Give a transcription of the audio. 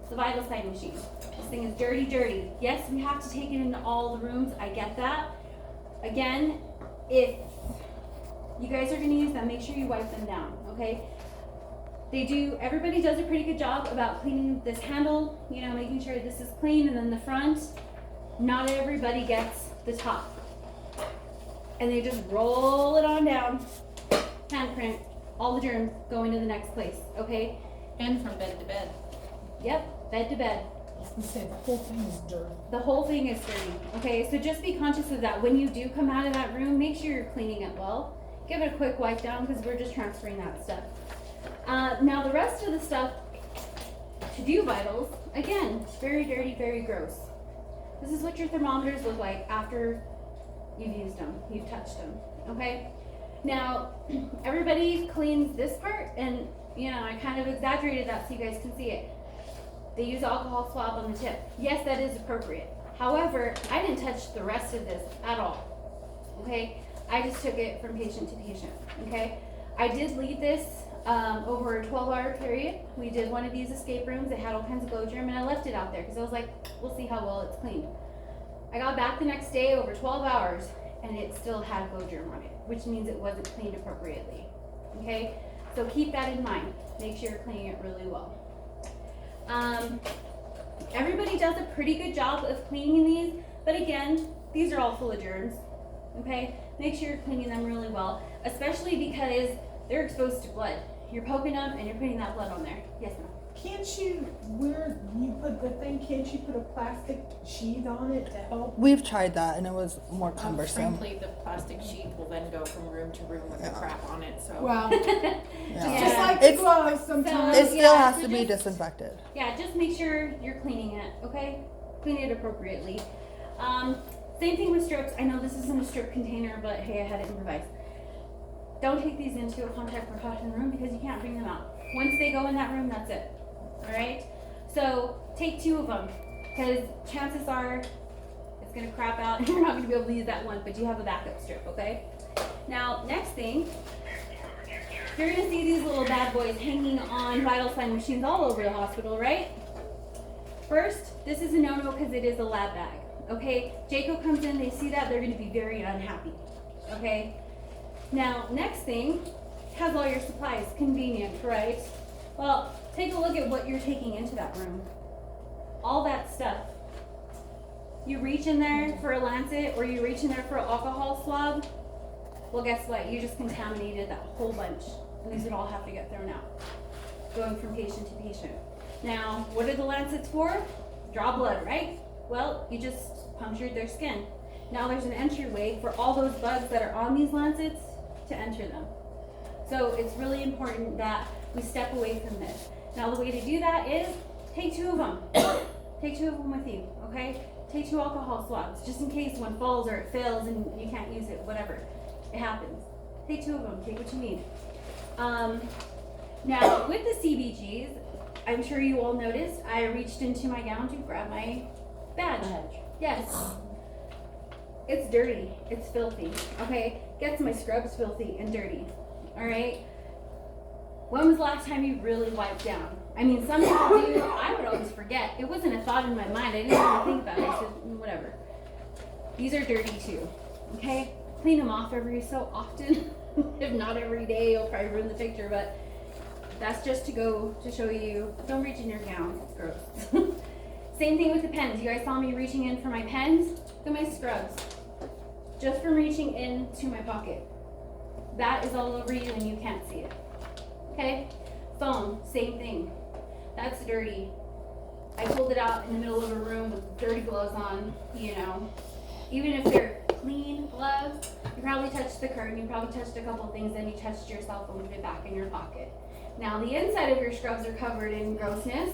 the vital sign machine. This thing is dirty, dirty. Yes, we have to take it into all the rooms. I get that. Again, if you guys are going to use them, make sure you wipe them down, okay? Everybody does a pretty good job about cleaning this handle, you know, making sure this is clean, and then the front. Not everybody gets the top. And they just roll it on down, handprint, all the germs going to the next place, okay? And from bed to bed. Yep, bed to bed. I was gonna say, the whole thing is dirty. The whole thing is dirty, okay? So just be conscious of that. When you do come out of that room, make sure you're cleaning it well. Give it a quick wipe down because we're just transferring that stuff. Now the rest of the stuff, to do vitals, again, very dirty, very gross. This is what your thermometers look like after you've used them, you've touched them, okay? Now, everybody cleans this part, and you know, I kind of exaggerated that so you guys can see it. They use alcohol swab on the tip. Yes, that is appropriate. However, I didn't touch the rest of this at all, okay? I just took it from patient to patient, okay? I did leave this over a 12-hour period. We did one of these escape rooms. It had all kinds of glow germ, and I left it out there because I was like, we'll see how well it's cleaned. I got back the next day over 12 hours, and it still had glow germ on it, which means it wasn't cleaned appropriately, okay? So keep that in mind. Make sure you're cleaning it really well. Everybody does a pretty good job of cleaning these, but again, these are all full of germs, okay? Make sure you're cleaning them really well, especially because they're exposed to blood. You're poking them and you're putting that blood on there. Yes, ma'am. Can't you, where you put the thing, can't you put a plastic sheet on it to help? We've tried that and it was more cumbersome. Frankly, the plastic sheet will then go from room to room with the crap on it, so. Well, Yeah. just like the It's- gloves sometimes. It still Yeah, has so to be just- disinfected. Yeah, just make sure you're cleaning it, okay? Clean it appropriately. Same thing with strips. I know this isn't a strip container, but hey, I had it improvised. Don't take these into a contact precaution room because you can't bring them out. Once they go in that room, that's it. All right? So take 2 of them because chances are it's gonna crap out and you're not gonna be able to use that one, but you have a backup strip, okay? Now, next thing, you're gonna see these little bad boys hanging on vital sign machines all over the hospital, right? First, this is a no-no because it is a lab bag, okay? Jaco comes in, they see that, they're gonna be very unhappy, okay? Now, next thing, has all your supplies, convenient, right? Well, take a look at what you're taking into that room. All that stuff. You reach in there for a lancet or you reach in there for an alcohol swab, well guess what? You just contaminated that whole bunch. And these would all have to get thrown out. Going from patient to patient. Now, what are the lancets for? Draw blood, right? Well, you just punctured their skin. Now there's an entryway for all those bugs that are on these lancets to enter them. So it's really important that we step away from this. Now the way to do that is take 2 of them. Take 2 of them with you, okay? Take 2 alcohol swabs, just in case one falls or it fails and you can't use it, whatever. It happens. Take 2 of them, take what you need. Now with the CBGs, I'm sure you all noticed, I reached into my gown to grab my badge. Yes. It's dirty. It's filthy. Okay? Gets my scrubs filthy and dirty. Alright? When was the last time you really wiped down? I mean, some people do. I would always forget. It wasn't a thought in my mind. I didn't even think about it. I said, whatever. These are dirty too. Okay? Clean them off every so often. If not every day, you'll probably ruin the picture, but that's just to go to show you. Don't reach in your gown. It's gross. Same thing with the pens. You guys saw me reaching in for my pens. Look at my scrubs. Just from reaching into my pocket. That is all over you and you can't see it. Okay? Phone, same thing. That's dirty. I pulled it out in the middle of a room with dirty gloves on, you know. Even if they're clean gloves, you probably touched the curtain, you probably touched a couple things, then you touched your cell phone, put it back in your pocket. Now the inside of your scrubs are covered in grossness.